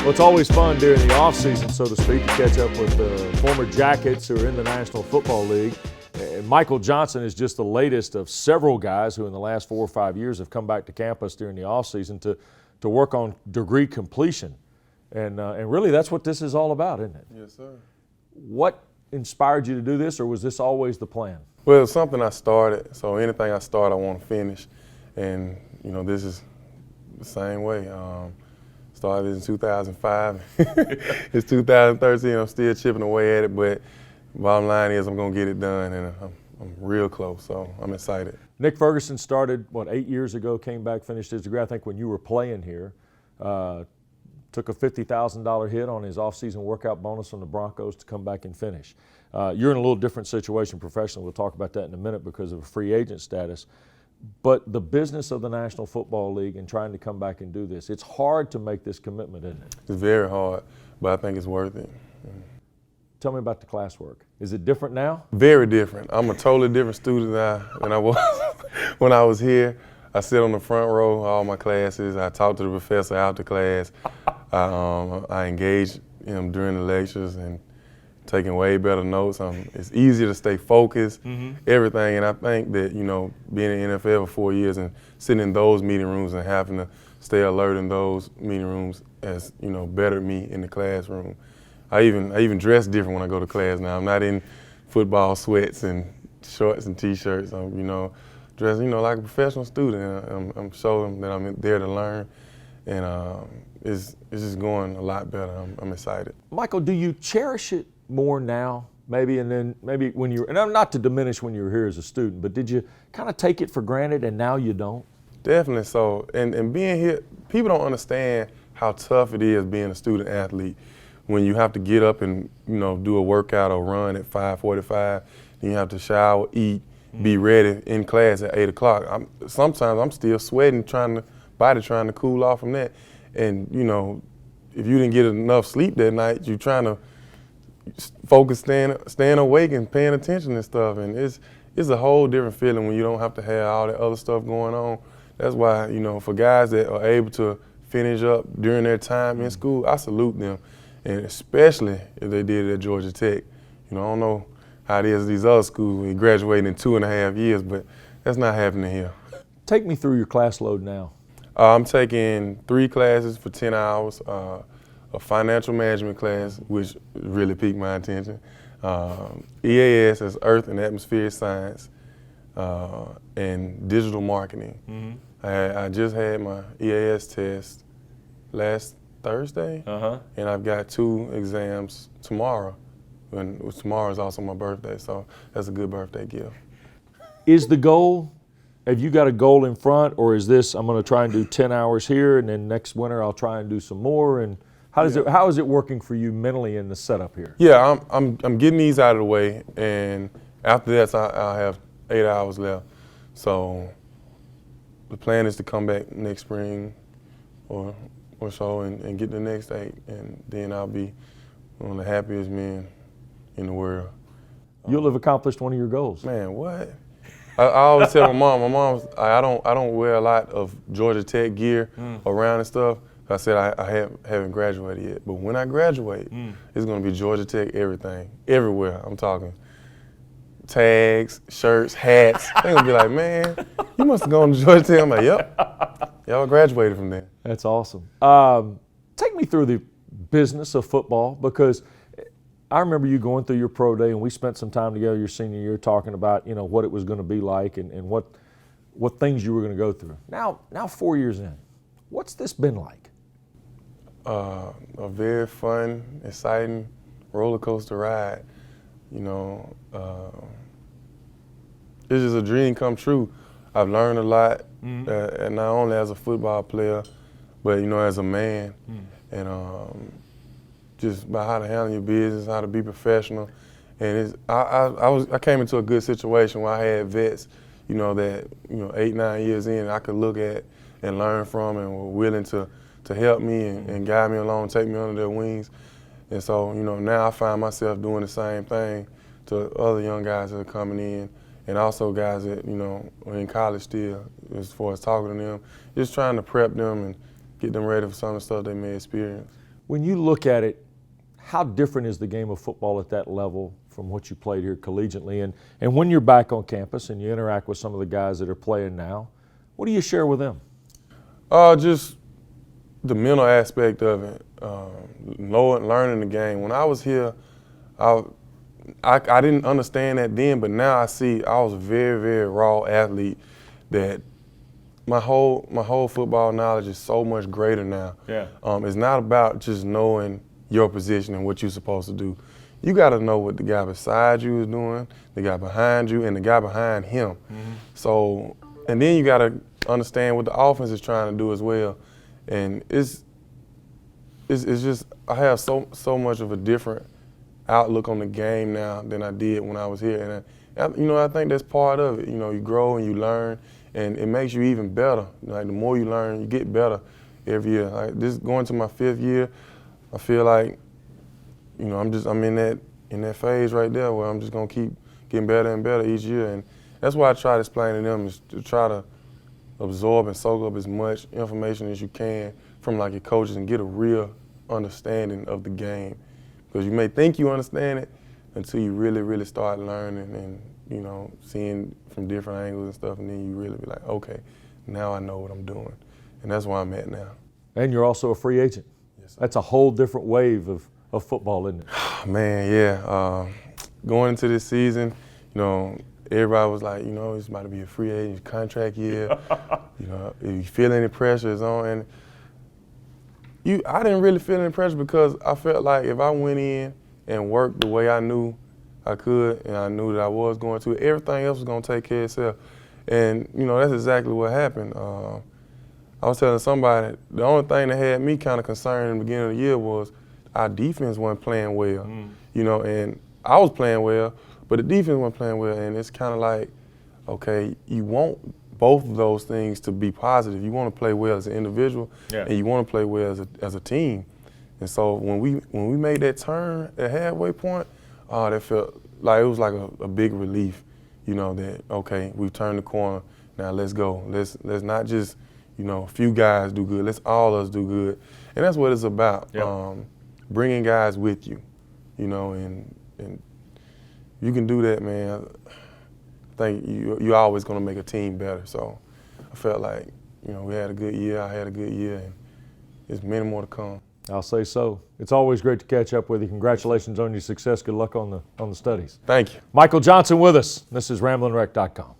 Well, it's always fun during the offseason, so to speak, to catch up with the former Jackets who are in the National Football League. And Michael Johnson is just the latest of several guys who in the last 4 or 5 years have come back to campus during the offseason to work on degree completion. And really that's what this is all about, isn't it? Yes, sir. What inspired you to do this, or was this always the plan? Well, it's something I started, so anything I start, I want to finish. And, you know, this is the same way. Started in 2005. It's 2013. I'm still chipping away at it, but bottom line is I'm going to get it done, and I'm real close, so I'm excited. Nick Ferguson started, 8 years ago, came back, finished his degree, I think when you were playing here. Took a $50,000 hit on his offseason workout bonus on the Broncos to come back and finish. You're in a little different situation professionally. We'll talk about that in a minute because of a free agent status. But the business of the National Football League and trying to come back and do this, it's hard to make this commitment, isn't it? It's very hard, but I think it's worth it. Tell me about the classwork. Is it different now? Very different. I'm a totally different student now than I was when I was here. I sit on the front row, all my classes. I talk to the professor after class. I engage him during the lectures and taking way better notes. It's easier to stay focused, everything. And I think that, you know, being in the NFL for 4 years and sitting in those meeting rooms and having to stay alert in those meeting rooms has, you know, bettered me in the classroom. I even dress different when I go to class now. I'm not in football sweats and shorts and T-shirts. I'm, you know, dressed, you know, like a professional student. I'm showing that I'm there to learn, and it's just going a lot better. I'm excited. Michael, do you cherish it more now, maybe, and then maybe when you were, and I'm not to diminish when you were here as a student, but did you kind of take it for granted and now you don't? Definitely so. And being here, people don't understand how tough it is being a student athlete. When you have to get up and, you know, do a workout or run at 5:45, then you have to shower, eat, be ready in class at 8 o'clock. Sometimes I'm still sweating, trying to cool off from that. And, you know, if you didn't get enough sleep that night, you're trying to focus, staying awake and paying attention and stuff. And it's a whole different feeling when you don't have to have all that other stuff going on. That's why, you know, for guys that are able to finish up during their time in school, I salute them. And especially if they did it at Georgia Tech. You know, I don't know how it is at these other schools when you graduate in 2.5 years, but that's not happening here. Take me through your class load now. I'm taking 3 classes for 10 hours, a financial management class, which really piqued my attention, EAS, as Earth and Atmospheric Science, and digital marketing. I just had my EAS test last Thursday, and I've got 2 exams tomorrow. And tomorrow is also my birthday, so that's a good birthday gift. Is the goal, have you got a goal in front, or is this, I'm going to try and do 10 hours here, and then next winter I'll try and do some more? And how is it working for you mentally in the setup here? Yeah, I'm getting these out of the way, and after that I'll have 8 hours left. So the plan is to come back next spring or so and get the next 8, and then I'll be one of the happiest men in the world. You'll have accomplished one of your goals. Man, what? I always tell my mom, I don't wear a lot of Georgia Tech gear around and stuff. I said I haven't graduated yet, but when I graduate, it's gonna be Georgia Tech everything, everywhere. I'm talking tags, shirts, hats. They're gonna be like, man, you must have gone to Georgia Tech. I'm like, yep. Y'all graduated from there. That's awesome. Take me through the business of football, because I remember you going through your pro day, and we spent some time together your senior year talking about, you know, what it was going to be like and what things you were going to go through. Now 4 years in, what's this been like? A very fun, exciting roller coaster ride. You know, it's just a dream come true. I've learned a lot, and not only as a football player, but, you know, as a man, and just about how to handle your business, how to be professional. And I came into a good situation where I had vets, you know, that, you know, 8, 9 years in, I could look at and learn from, and were willing to help me and guide me along, take me under their wings. And so, you know, now I find myself doing the same thing to other young guys that are coming in, and also guys that, you know, are in college still, as far as talking to them, just trying to prep them and get them ready for some of the stuff they may experience. When you look at it, how different is the game of football at that level from what you played here collegiately? And when you're back on campus and you interact with some of the guys that are playing now, what do you share with them? Just the mental aspect of it, learning the game. When I was here, I didn't understand that then, but now I see I was a very, very raw athlete that my whole football knowledge is so much greater now. Yeah. It's not about just knowing your position and what you're supposed to do. You got to know what the guy beside you is doing, the guy behind you, and the guy behind him. Mm-hmm. So, and then you got to understand what the offense is trying to do as well. And it's just, I have so much of a different outlook on the game now than I did when I was here. And I think that's part of it. You grow and you learn, and it makes you even better. Like, the more you learn, you get better every year. Like, this going to my 5th year, I feel like, I'm in that phase right there where I'm just gonna keep getting better and better each year. And that's why I try to explain to them, is to try to absorb and soak up as much information as you can from, like, your coaches, and get a real understanding of the game. Because you may think you understand it until you really, really start learning and, seeing from different angles and stuff, and then you really be like, okay, now I know what I'm doing. And that's where I'm at now. And you're also a free agent. Yes, sir. That's a whole different wave of football, isn't it? Man, yeah. Going into this season, everybody was like, it's about to be a free agent contract year. If you feel any pressure, it's on. And I didn't really feel any pressure, because I felt like if I went in and worked the way I knew I could, and I knew that I was going to, everything else was going to take care of itself. And, that's exactly what happened. I was telling somebody, the only thing that had me kind of concerned in the beginning of the year was our defense wasn't playing well. And I was playing well, but the defense wasn't playing well. And it's kind of like, okay, you want both of those things to be positive. You want to play well as an individual, and you want to play well as a team. And so when we made that turn at halfway point, that felt like it was like a big relief, that, okay, we've turned the corner. Now let's go. Let's not just, a few guys do good. Let's all of us do good. And that's what it's about. Yep. Bringing guys with you, and you can do that, man. I think you're always going to make a team better. So I felt like, we had a good year. I had a good year, and there's many more to come. I'll say so. It's always great to catch up with you. Congratulations on your success. Good luck on the studies. Thank you. Michael Johnson with us. This is RamblingWreck.com.